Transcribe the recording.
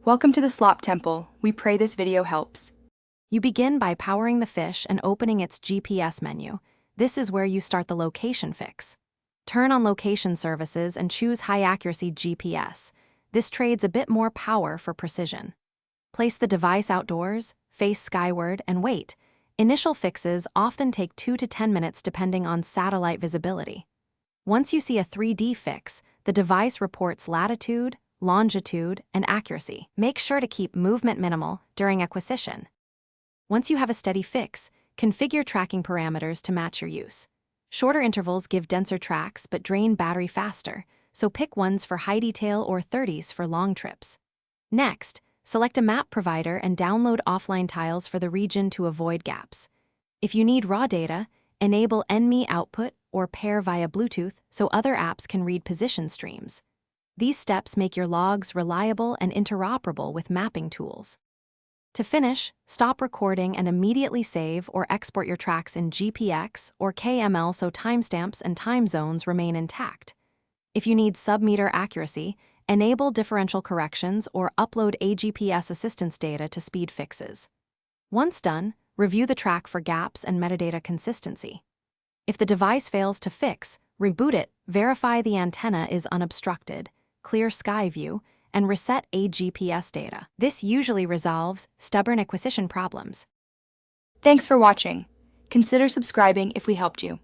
Welcome to the Slop Temple. We pray this video helps. You begin by powering the Fisch and opening its GPS menu. This is where you start the location fix. Turn on location services and choose high-accuracy GPS. This trades a bit more power for precision. Place the device outdoors, face skyward, and wait. Initial fixes often take 2 to 10 minutes depending on satellite visibility. Once you see a 3D fix, the device reports latitude, longitude, and accuracy. Make sure to keep movement minimal during acquisition. Once you have a steady fix, configure tracking parameters to match your use. Shorter intervals give denser tracks but drain battery faster, so pick ones for high detail or 30s for long trips. Next, select a map provider and download offline tiles for the region to avoid gaps. If you need raw data, enable NME output or pair via Bluetooth so other apps can read position streams. These steps make your logs reliable and interoperable with mapping tools. To finish, stop recording and immediately save or export your tracks in GPX or KML so timestamps and time zones remain intact. If you need sub-meter accuracy, enable differential corrections or upload AGPS assistance data to speed fixes. Once done, review the track for gaps and metadata consistency. If the device fails to fix, reboot it, verify the antenna is unobstructed, clear sky view, and reset AGPS data. This usually resolves stubborn acquisition problems. Thanks for watching. Consider subscribing if we helped you.